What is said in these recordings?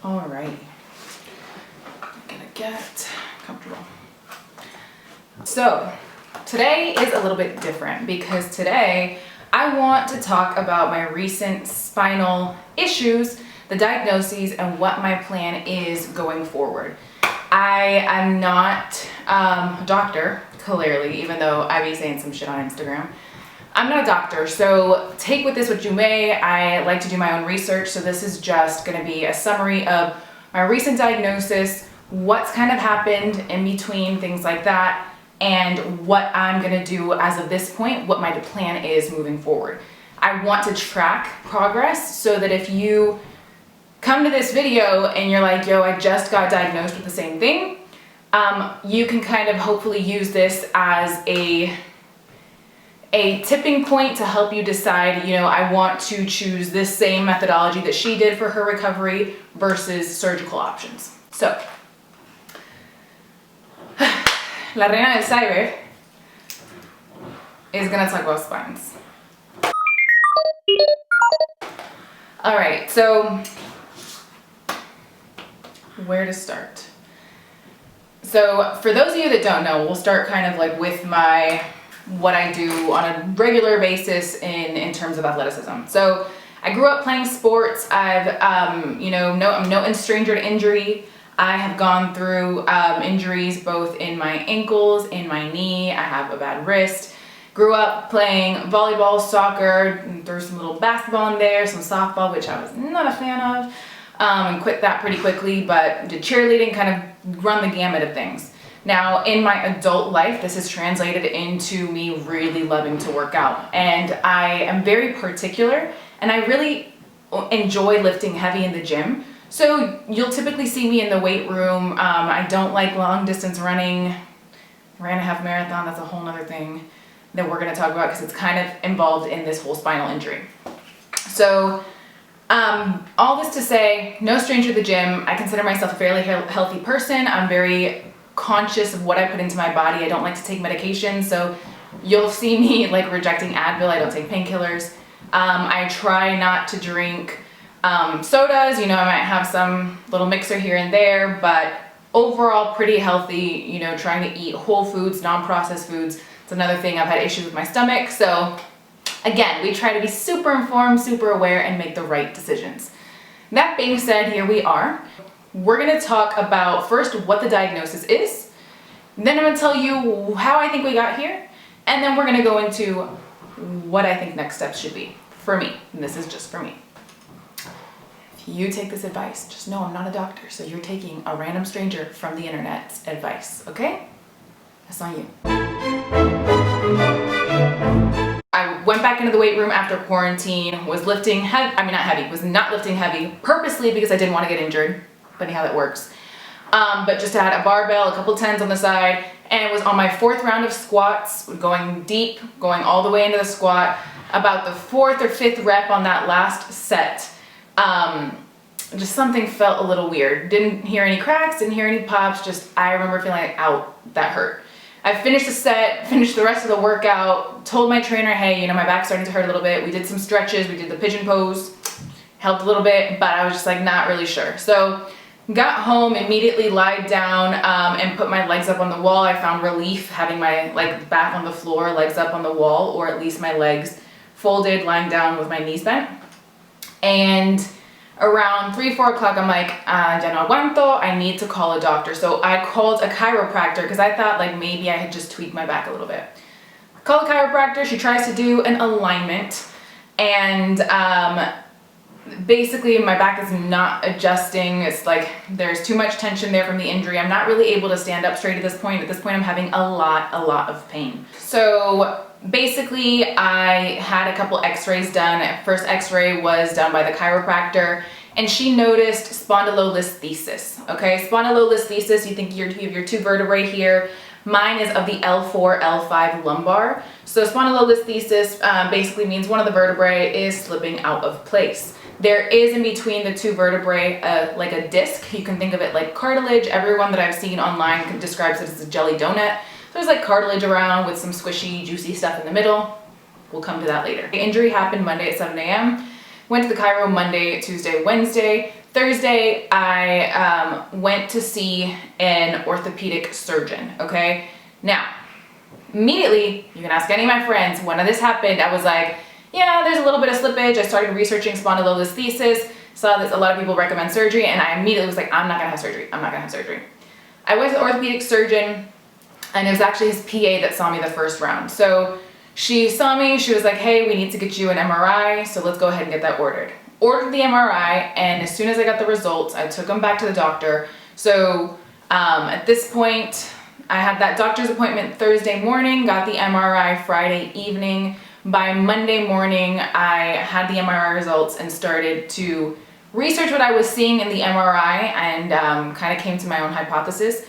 All right, I'm gonna get comfortable. So today is a little bit different because today I want to talk about my recent spinal issues, the diagnoses, and what my plan is going forward. I am not a doctor, clearly, even though I be saying some shit on Instagram. I'm not a doctor, so take with this what you may. I like to do my own research, so this is just going to be a summary of my recent diagnosis, what's kind of happened in between, things like that, and what I'm going to do as of this point, what my plan is moving forward. I want to track progress so that if you come to this video and you're like, yo, I just got diagnosed with the same thing, you can kind of hopefully use this as a tipping point to help you decide, you know, I want to choose this same methodology that she did for her recovery versus surgical options. So, La Reina del Cyber is gonna talk about spines. All right, so where to start? So for those of you that don't know, we'll start kind of like with what I do on a regular basis in terms of athleticism. So I grew up playing sports. I'm no stranger to injury. I have gone through injuries both in my ankles, in my knee. I have a bad wrist. Grew up playing volleyball, soccer, and threw some little basketball in there, some softball, which I was not a fan of, and quit that pretty quickly, but did cheerleading, kind of run the gamut of things. Now, in my adult life, this has translated into me really loving to work out. And I am very particular, and I really enjoy lifting heavy in the gym. So you'll typically see me in the weight room. I don't like long distance running. Ran a half marathon, that's a whole nother thing that we're gonna talk about because it's kind of involved in this whole spinal injury. So all this to say, no stranger to the gym. I consider myself a fairly healthy person. I'm very conscious of what I put into my body. I don't like to take medication, so you'll see me like rejecting Advil. I don't take painkillers. I try not to drink sodas. You know, I might have some little mixer here and there, but overall pretty healthy, you know, trying to eat whole foods, non-processed foods. It's another thing. I've had issues with my stomach, so again, we try to be super informed, super aware, and make the right decisions. That being said, here we are. We're gonna talk about first what the diagnosis is, then I'm gonna tell you how I think we got here, and then we're gonna go into what I think next steps should be for me, and this is just for me. If you take this advice, just know I'm not a doctor, so you're taking a random stranger from the internet's advice, okay? That's on you. I went back into the weight room after quarantine, was lifting was not lifting heavy purposely because I didn't want to get injured. Funny how that works. But just had a barbell, a couple tens on the side, and was on my 4th round of squats, going deep, going all the way into the squat. About the 4th or 5th rep on that last set, just something felt a little weird. Didn't hear any cracks, didn't hear any pops, just I remember feeling like, ow, that hurt. I finished the set, finished the rest of the workout, told my trainer, hey, you know, my back's starting to hurt a little bit. We did some stretches, we did the pigeon pose, helped a little bit, but I was just like not really sure. So got home, immediately lied down and put my legs up on the wall. I found relief having my back on the floor, legs up on the wall, or at least my legs folded, lying down with my knees bent. And around 3-4 o'clock, I'm like, ya no aguanto, I need to call a doctor. So I called a chiropractor because I thought like maybe I had just tweaked my back a little bit. I call a chiropractor, she tries to do an alignment, and basically my back is not adjusting. It's like there's too much tension there from the injury. I'm not really able to stand up straight at this point. At this point I'm having a lot of pain. So basically I had a couple x-rays done. First x-ray was done by the chiropractor and she noticed spondylolisthesis. Okay, spondylolisthesis, you think you have your 2 vertebrae here. Mine is of the L4, L5 lumbar. So spondylolisthesis basically means one of the vertebrae is slipping out of place. There is in between the 2 vertebrae like a disc. You can think of it like cartilage. Everyone that I've seen online describes it as a jelly donut. There's like cartilage around with some squishy, juicy stuff in the middle. We'll come to that later. The injury happened Monday at 7 a.m. Went to the chiro Monday, Tuesday, Wednesday. Thursday, I went to see an orthopedic surgeon, okay? Now, immediately, you can ask any of my friends, when this happened, I was like, yeah, there's a little bit of slippage. I started researching spondylolisthesis, saw that a lot of people recommend surgery, and I immediately was like, I'm not gonna have surgery. I'm not gonna have surgery. I went to the orthopedic surgeon, and it was actually his PA that saw me the first round. So she saw me, she was like, hey, we need to get you an MRI, so let's go ahead and get that ordered. Ordered the MRI, and as soon as I got the results, I took them back to the doctor. So at this point, I had that doctor's appointment Thursday morning, got the MRI Friday evening. By Monday morning, I had the MRI results and started to research what I was seeing in the MRI and kind of came to my own hypothesis.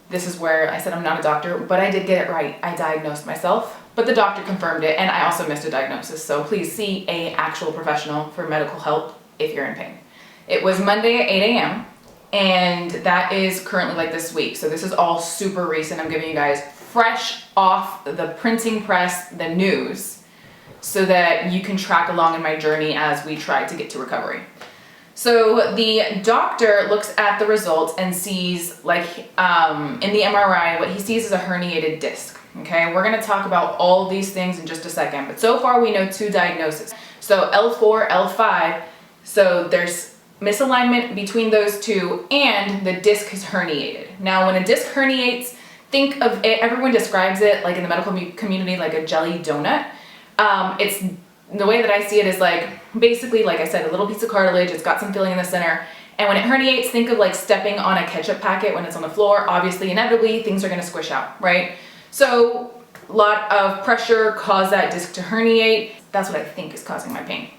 This is where I said I'm not a doctor, but I did get it right. I diagnosed myself, but the doctor confirmed it, and I also missed a diagnosis. So please see an actual professional for medical help if you're in pain. It was Monday at 8 a.m. and that is currently like this week. So this is all super recent. I'm giving you guys fresh off the printing press, the news, so that you can track along in my journey as we try to get to recovery. So the doctor looks at the results and sees, like in the MRI, what he sees is a herniated disc. Okay, we're gonna talk about all these things in just a second, but so far we know two diagnoses. So L4, L5, so there's misalignment between those two, and the disc is herniated. Now, when a disc herniates, think of it, everyone describes it like in the medical community like a jelly donut. It's the way that I see it is like, basically, like I said, a little piece of cartilage, it's got some filling in the center, and when it herniates, think of like stepping on a ketchup packet when it's on the floor. Obviously, inevitably, things are gonna squish out, right? So, a lot of pressure caused that disc to herniate. That's what I think is causing my pain.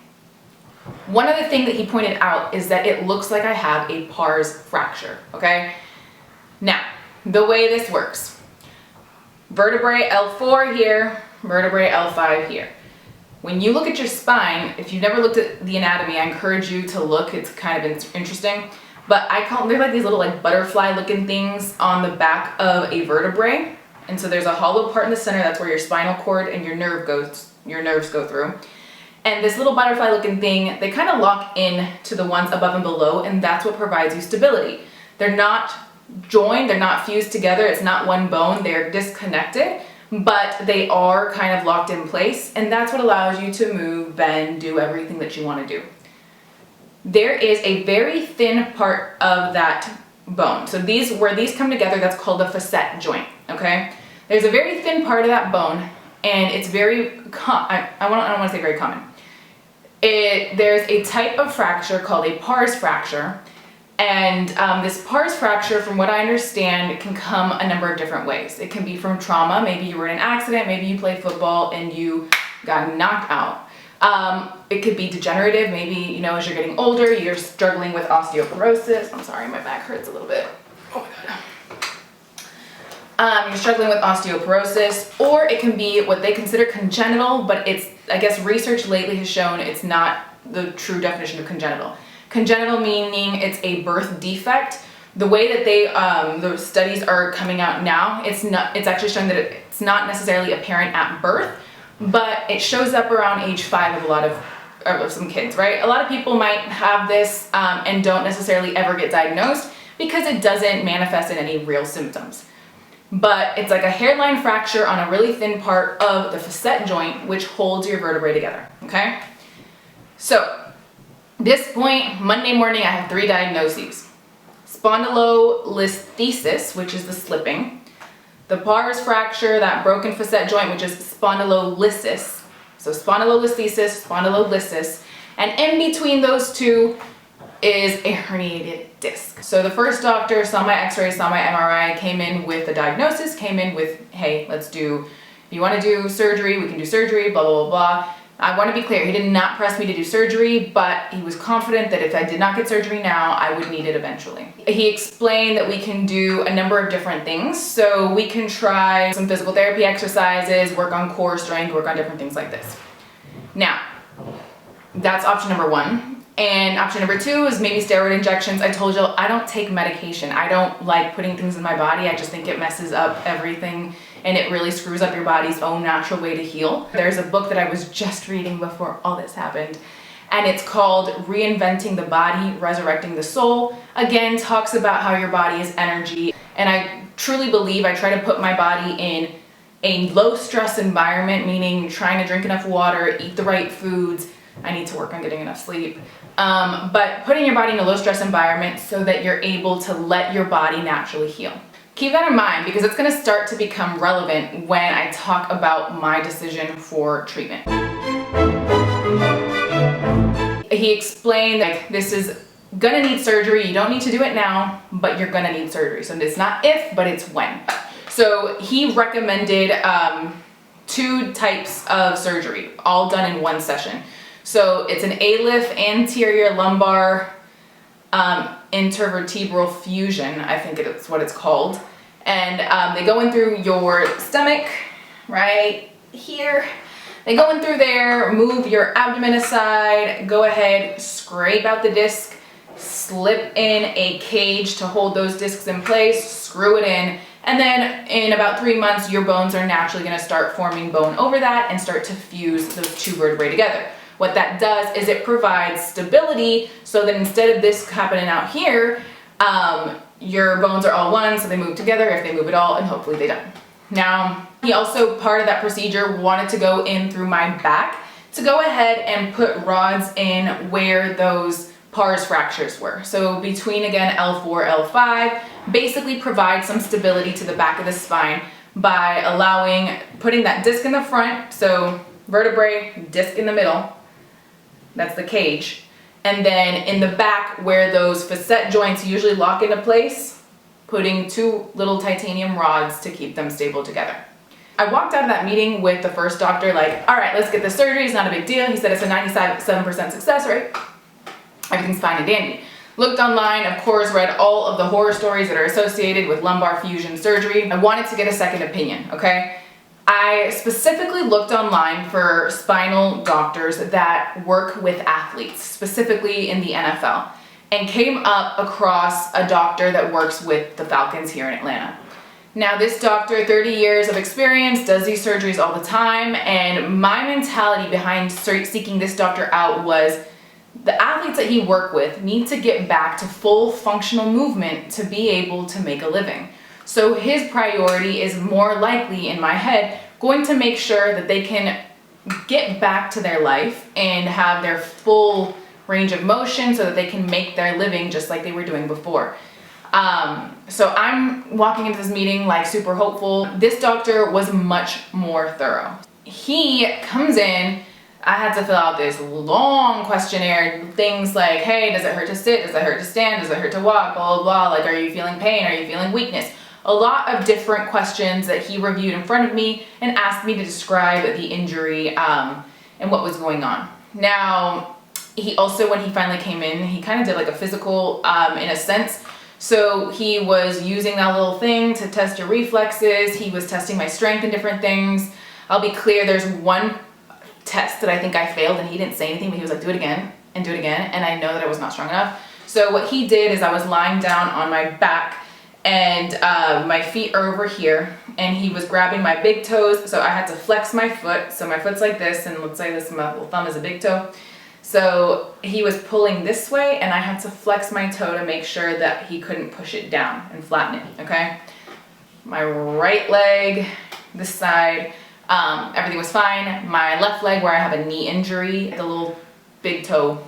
One other thing that he pointed out is that it looks like I have a pars fracture, okay? Now, the way this works, vertebrae L4 here, vertebrae L5 here. When you look at your spine, if you've never looked at the anatomy, I encourage you to look. It's kind of interesting. But I call them, they're like these little like butterfly looking things on the back of a vertebrae. And so there's a hollow part in the center, that's where your spinal cord and your nerves go through. And this little butterfly looking thing, they kind of lock in to the ones above and below, and that's what provides you stability. They're not joined, they're not fused together, it's not one bone, they're disconnected, but they are kind of locked in place, and that's what allows you to move, bend, do everything that you want to do. There is a very thin part of that bone. So where these come together, that's called the facet joint, okay? There's a very thin part of that bone, and it's very, I don't want to say very common. There's a type of fracture called a pars fracture, and this pars fracture, from what I understand, can come a number of different ways. It can be from trauma. Maybe you were in an accident, maybe you played football and you got knocked out. It could be degenerative. Maybe, you know, as you're getting older, you're struggling with osteoporosis. I'm sorry, my back hurts a little bit. Oh my God. You're struggling with osteoporosis, or it can be what they consider congenital, but it's, I guess research lately has shown it's not the true definition of congenital. Congenital meaning it's a birth defect. The way that the studies are coming out now, it's actually showing that it's not necessarily apparent at birth, but it shows up around age 5 of some kids, right? A lot of people might have this and don't necessarily ever get diagnosed because it doesn't manifest in any real symptoms. But it's like a hairline fracture on a really thin part of the facet joint, which holds your vertebrae together, okay? So, this point, Monday morning, I have 3 diagnoses. Spondylolisthesis, which is the slipping. The pars fracture, that broken facet joint, which is spondylolysis. So spondylolisthesis, spondylolysis. And in between those two is a herniated disc. So the first doctor saw my x-ray, saw my MRI, came in with a diagnosis, came in with, hey, if you want to do surgery, we can do surgery, blah, blah, blah, blah. I want to be clear, he did not press me to do surgery, but he was confident that if I did not get surgery now, I would need it eventually. He explained that we can do a number of different things. So we can try some physical therapy exercises, work on core strength, work on different things like this. Now, that's option number 1. And option number 2 is maybe steroid injections. I told you, I don't take medication. I don't like putting things in my body. I just think it messes up everything and it really screws up your body's own natural way to heal. There's a book that I was just reading before all this happened, and it's called Reinventing the Body, Resurrecting the Soul. Again, talks about how your body is energy, and I truly believe I try to put my body in a low stress environment, meaning trying to drink enough water, eat the right foods. I need to work on getting enough sleep. But putting your body in a low stress environment so that you're able to let your body naturally heal. Keep that in mind because it's going to start to become relevant when I talk about my decision for treatment. He explained like this is gonna need surgery. You don't need to do it now, but you're gonna need surgery. So it's not if, but it's when. So he recommended 2 types of surgery, all done in one session. So it's an ALIF, Anterior Lumbar Interbody Fusion, I think it's what it's called. And they go in through your stomach, right here. They go in through there, move your abdomen aside, go ahead, scrape out the disc, slip in a cage to hold those discs in place, screw it in, and then in about 3 months, your bones are naturally gonna start forming bone over that and start to fuse those 2 vertebrae together. What that does is it provides stability so that instead of this happening out here, your bones are all one, so they move together if they move at all, and hopefully they don't. Now, he also, part of that procedure, wanted to go in through my back to go ahead and put rods in where those pars fractures were. So between, again, L4, L5, basically provide some stability to the back of the spine by putting that disc in the front, so vertebrae, disc in the middle, that's the cage, and then in the back where those facet joints usually lock into place, putting 2 little titanium rods to keep them stable together. I walked out of that meeting with the first doctor like, all right, let's get the surgery, it's not a big deal. He said it's a 97% success rate. Everything's fine and dandy. Looked online, of course, read all of the horror stories that are associated with lumbar fusion surgery. I wanted to get a second opinion, okay? I specifically looked online for spinal doctors that work with athletes, specifically in the NFL, and came up across a doctor that works with the Falcons here in Atlanta. Now this doctor, 30 years of experience, does these surgeries all the time, and my mentality behind seeking this doctor out was the athletes that he worked with need to get back to full functional movement to be able to make a living. So his priority is more likely, in my head, going to make sure that they can get back to their life and have their full range of motion so that they can make their living just like they were doing before. So I'm walking into this meeting like super hopeful. This doctor was much more thorough. He comes in, I had to fill out this long questionnaire, things like, hey, does it hurt to sit? Does it hurt to stand? Does it hurt to walk? Blah, blah, blah. Like, are you feeling pain? Are you feeling weakness? A lot of different questions that he reviewed in front of me and asked me to describe the injury and what was going on. Now, he also, when he finally came in, he kind of did like a physical in a sense. So he was using that little thing to test your reflexes. He was testing my strength and different things. I'll be clear, there's one test that I think I failed and he didn't say anything, but he was like, do it again and do it again. And I know that I was not strong enough. So what he did is I was lying down on my back and my feet are over here and he was grabbing my big toes. So I had to flex my foot. So my foot's like this, and let's say this, my little thumb is a big toe. So he was pulling this way and I had to flex my toe to make sure that he couldn't push it down and flatten it, okay? My right leg, this side, everything was fine. My left leg, where I have a knee injury, the little big toe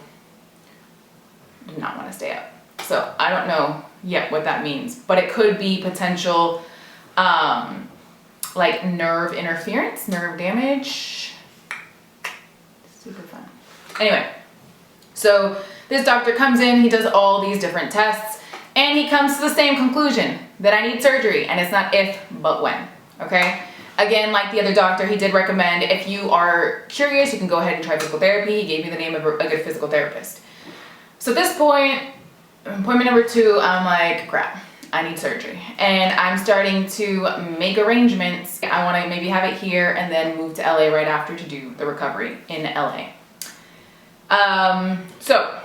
did not want to stay up. So I don't know yet what that means, but it could be potential like nerve interference, nerve damage. Super fun. Anyway, so this doctor comes in, he does all these different tests, and he comes to the same conclusion, that I need surgery, and it's not if, but when, okay? Again, like the other doctor, he did recommend, if you are curious, you can go ahead and try physical therapy. He gave me the name of a good physical therapist. So at this point, appointment number 2, I'm like, crap, I need surgery. And I'm starting to make arrangements. I want to maybe have it here and then move to LA right after to do the recovery in LA. So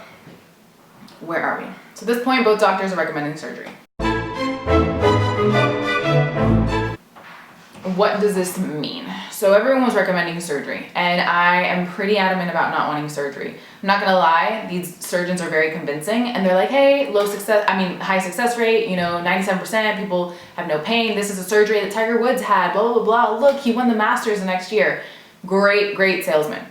where are we? So at this point, both doctors are recommending surgery. what does this mean? So everyone was recommending surgery, and I am pretty adamant about not wanting surgery. I'm not gonna lie, these surgeons are very convincing, and they're like, hey, high success rate, 97%, people have no pain. This is a surgery that Tiger Woods had, blah, blah, blah. Look, he won the Masters the next year. Great salesman.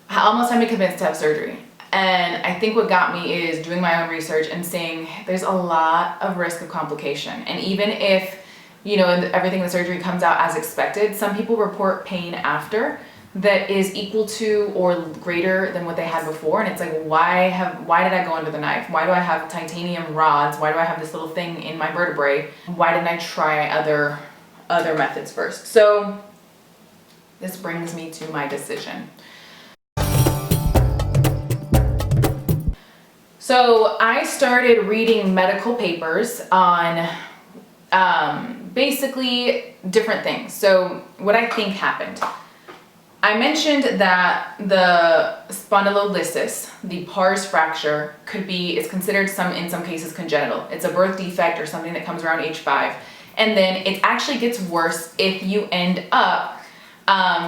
I almost had me convinced to have surgery. And I think what got me is doing my own research and seeing there's a lot of risk of complication. And even if, everything in the surgery comes out as expected, some people report pain after that is equal to or greater than what they had before. And it's like, why did I go under the knife? Why do I have titanium rods? Why do I have this little thing in my vertebrae? Why didn't I try other methods first? So this brings me to my decision. So I started reading medical papers on basically different things. So what I think happened, I mentioned that the spondylolisthesis, the pars fracture, is considered in some cases congenital. It's a birth defect or something that comes around age 5. And then it actually gets worse if you end up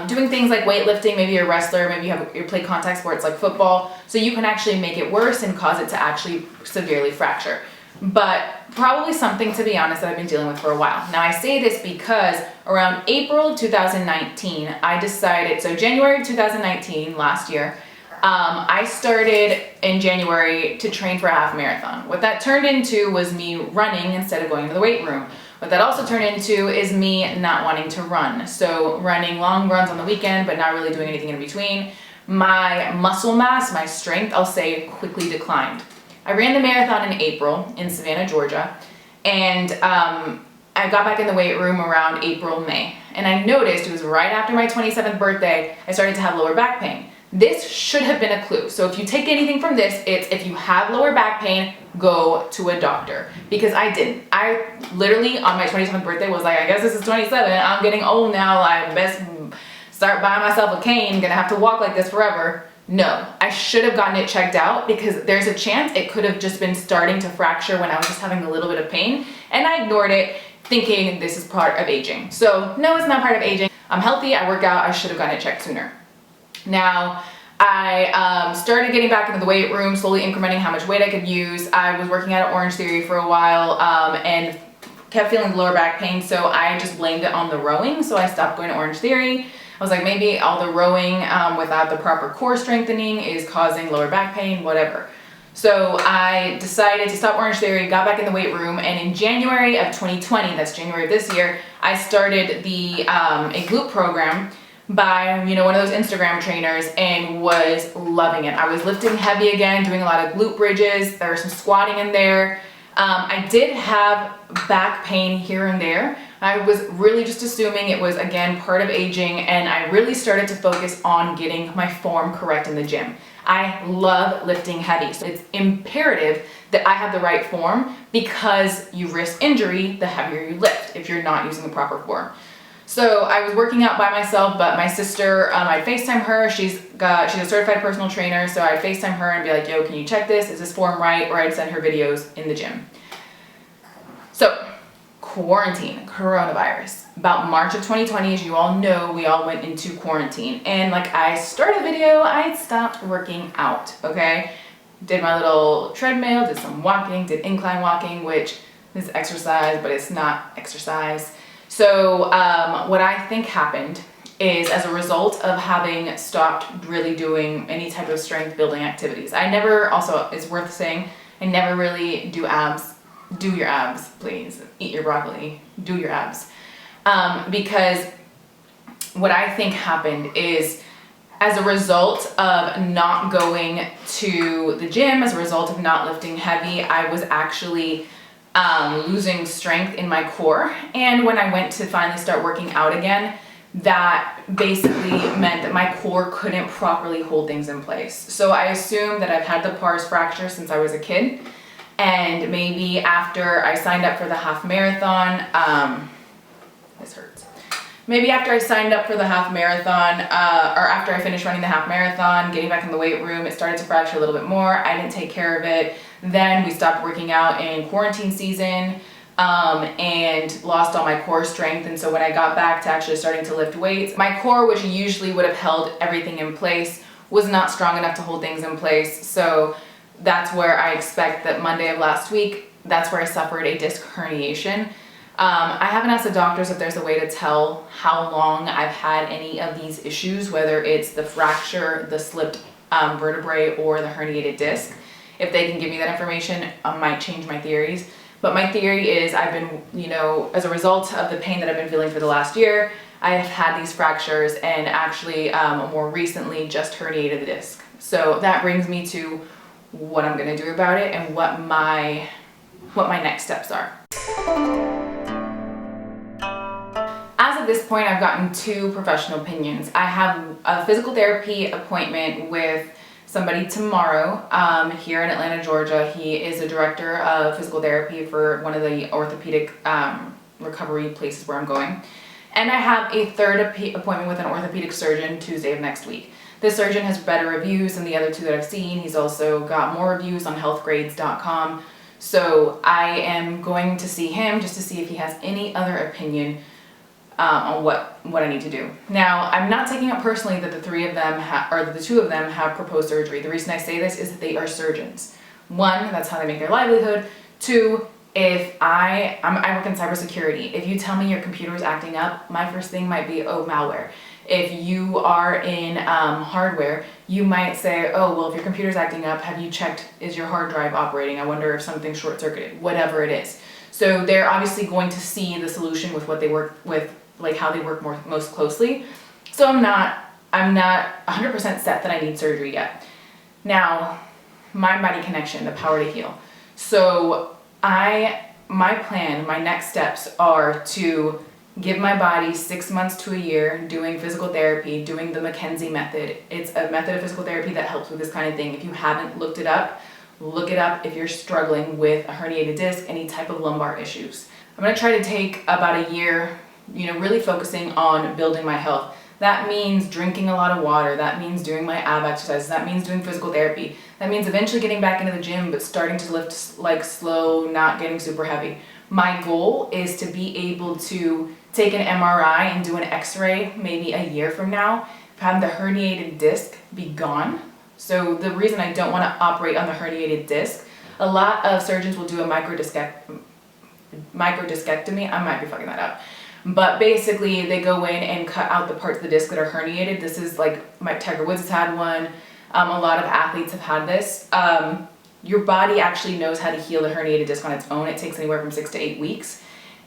doing things like weightlifting. Maybe you're a wrestler, maybe you play contact sports like football, so you can actually make it worse and cause it to actually severely fracture. But probably something, to be honest, that I've been dealing with for a while. Now I say this because around April 2019, I decided, so January 2019, last year, I started in January to train for a half marathon. What that turned into was me running instead of going to the weight room. What that also turned into is me not wanting to run. So running long runs on the weekend, but not really doing anything in between. My muscle mass, my strength, I'll say, quickly declined. I ran the marathon in April in Savannah, Georgia, and I got back in the weight room around April, May. And I noticed, it was right after my 27th birthday, I started to have lower back pain. This should have been a clue. So if you take anything from this, it's if you have lower back pain, go to a doctor. Because I didn't. I literally, on my 27th birthday, was like, I guess this is 27, I'm getting old now, I best start buying myself a cane, gonna have to walk like this forever. No, I should have gotten it checked out, because there's a chance it could have just been starting to fracture when I was just having a little bit of pain, and I ignored it, thinking this is part of aging. So no, it's not part of aging. I'm healthy, I work out, I should have gotten it checked sooner. Now, I started getting back into the weight room, slowly incrementing how much weight I could use. I was working out at Orange Theory for a while and kept feeling lower back pain, so I just blamed it on the rowing, so I stopped going to Orange Theory. I was like, maybe all the rowing without the proper core strengthening is causing lower back pain, whatever. So I decided to stop Orange Theory, got back in the weight room, and in January of 2020, that's January of this year, I started a glute program by one of those Instagram trainers, and was loving it. I was lifting heavy again, doing a lot of glute bridges. There was some squatting in there. I did have back pain here and there. I was really just assuming it was, again, part of aging, and I really started to focus on getting my form correct in the gym. I love lifting heavy, so it's imperative that I have the right form, because you risk injury the heavier you lift if you're not using the proper form. So I was working out by myself, but my sister, I'd FaceTime her. She's a certified personal trainer, so I'd FaceTime her and be like, yo, can you check this? Is this form right? Or I'd send her videos in the gym. So quarantine, coronavirus. About March of 2020, as you all know, we all went into quarantine. And like I started the video, I stopped working out, okay? Did my little treadmill, did some walking, did incline walking, which is exercise, but it's not exercise. So what I think happened is, as a result of having stopped really doing any type of strength building activities, also it's worth saying, I never really do abs. Do your abs, please. Eat your broccoli, do your abs. Because what I think happened is, as a result of not going to the gym, as a result of not lifting heavy, I was actually losing strength in my core. And when I went to finally start working out again, that basically meant that my core couldn't properly hold things in place. So I assume that I've had the pars fracture since I was a kid, and maybe after I signed up for the half marathon, this hurts. Maybe after I signed up for the half marathon, or after I finished running the half marathon, getting back in the weight room, it started to fracture a little bit more. I didn't take care of it. Then we stopped working out in quarantine season. and lost all my core strength. And so when I got back to actually starting to lift weights, my core, which usually would have held everything in place, was not strong enough to hold things in place. So that's where I expect that Monday of last week, that's where I suffered a disc herniation. I haven't asked the doctors if there's a way to tell how long I've had any of these issues, whether it's the fracture, the slipped vertebrae, or the herniated disc. If they can give me that information, I might change my theories. But my theory is I've been, as a result of the pain that I've been feeling for the last year, I have had these fractures and actually more recently just herniated the disc. So that brings me to what I'm gonna do about it and what my next steps are. As of this point, I've gotten 2 professional opinions. I have a physical therapy appointment with somebody tomorrow here in Atlanta, Georgia. He is a director of physical therapy for one of the orthopedic recovery places where I'm going. And I have a third appointment with an orthopedic surgeon Tuesday of next week. This surgeon has better reviews than the other 2 that I've seen. He's also got more reviews on healthgrades.com. So I am going to see him just to see if he has any other opinion on what I need to do. Now, I'm not taking it personally that the 2 of them have proposed surgery. The reason I say this is that they are surgeons. 1, that's how they make their livelihood. 2, if I work in cybersecurity. If you tell me your computer is acting up, my first thing might be, oh, malware. If you are in hardware, you might say, oh, well, if your computer's acting up, have you checked, is your hard drive operating? I wonder if something's short-circuited, whatever it is. So they're obviously going to see the solution with what they work with, like how they work most closely. So I'm not 100% set that I need surgery yet. Now, mind-body connection, the power to heal. So my plan, my next steps are to give my body 6 months to a year doing physical therapy, doing the Mckenzie Method. It's a method of physical therapy that helps with this kind of thing. If you haven't looked it up, look it up if you're struggling with a herniated disc, any type of lumbar issues. I'm gonna try to take about a year, really focusing on building my health. That means drinking a lot of water. That means doing my ab exercises. That means doing physical therapy. That means eventually getting back into the gym, but starting to lift like slow, not getting super heavy. My goal is to be able to take an MRI and do an x-ray maybe a year from now, have the herniated disc be gone. So the reason I don't want to operate on the herniated disc, a lot of surgeons will do a microdiscectomy. I might be fucking that up. But basically they go in and cut out the parts of the disc that are herniated. This is like, Tiger Woods has had one. A lot of athletes have had this. Your body actually knows how to heal the herniated disc on its own. It takes anywhere from 6 to 8 weeks.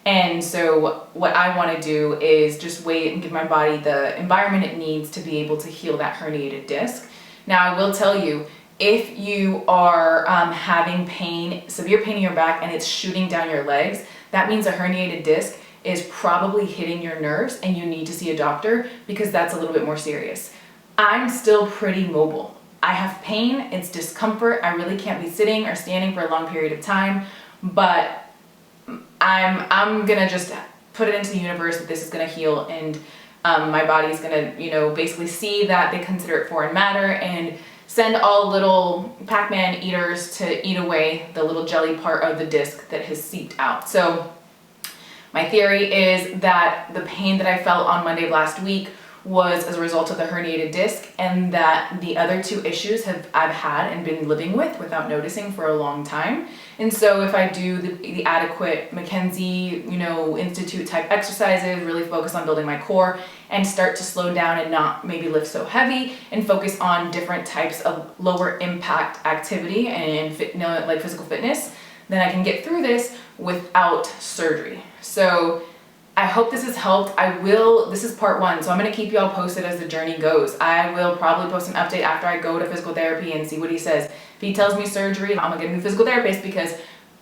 And so what I want to do is just wait and give my body the environment it needs to be able to heal that herniated disc. Now I will tell you, if you are having pain, severe pain in your back and it's shooting down your legs, that means a herniated disc is probably hitting your nerves and you need to see a doctor because that's a little bit more serious. I'm still pretty mobile. I have pain, it's discomfort. I really can't be sitting or standing for a long period of time, but I'm gonna just put it into the universe that this is gonna heal, and my body's gonna, basically see that they consider it foreign matter and send all little Pac-Man eaters to eat away the little jelly part of the disc that has seeped out. So my theory is that the pain that I felt on Monday of last week was as a result of the herniated disc, and that the other 2 issues I've had and been living with without noticing for a long time. And so if I do the adequate Mckenzie, Institute type exercises, really focus on building my core and start to slow down and not maybe lift so heavy and focus on different types of lower impact activity and like physical fitness, then I can get through this without surgery. So I hope this has helped. This is part 1, so I'm gonna keep you all posted as the journey goes. I will probably post an update after I go to physical therapy and see what he says. If he tells me surgery, I'm gonna get a new physical therapist because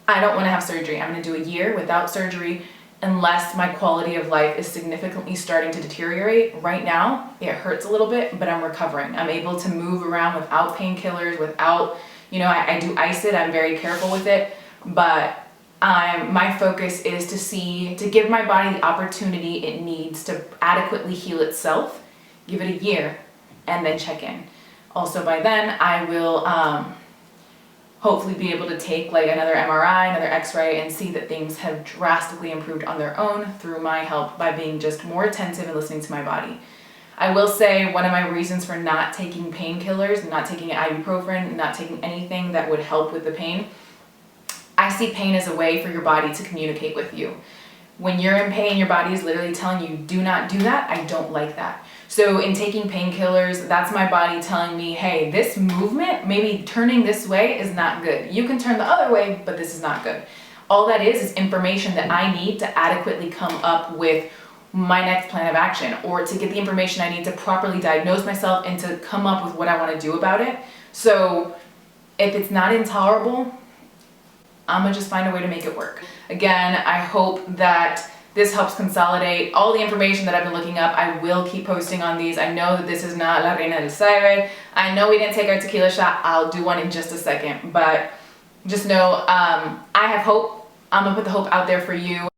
I don't wanna have surgery. I'm gonna do a year without surgery unless my quality of life is significantly starting to deteriorate. Right now, it hurts a little bit, but I'm recovering. I'm able to move around without painkillers, without, I do ice it, I'm very careful with it, but my focus is to give my body the opportunity it needs to adequately heal itself, give it a year, and then check in. Also by then, I will hopefully be able to take like another MRI, another x-ray, and see that things have drastically improved on their own through my help by being just more attentive and listening to my body. I will say one of my reasons for not taking painkillers, not taking ibuprofen, not taking anything that would help with the pain, I see pain as a way for your body to communicate with you. When you're in pain, your body is literally telling you, do not do that. I don't like that. So in taking painkillers, that's my body telling me, hey, this movement, maybe turning this way is not good. You can turn the other way, but this is not good. All that is information that I need to adequately come up with my next plan of action, or to get the information I need to properly diagnose myself and to come up with what I want to do about it. So if it's not intolerable, I'm gonna just find a way to make it work. Again, I hope that this helps consolidate all the information that I've been looking up. I will keep posting on these. I know that this is not La Reina del Saire. I know we didn't take our tequila shot. I'll do one in just a second, but just know I have hope. I'm gonna put the hope out there for you.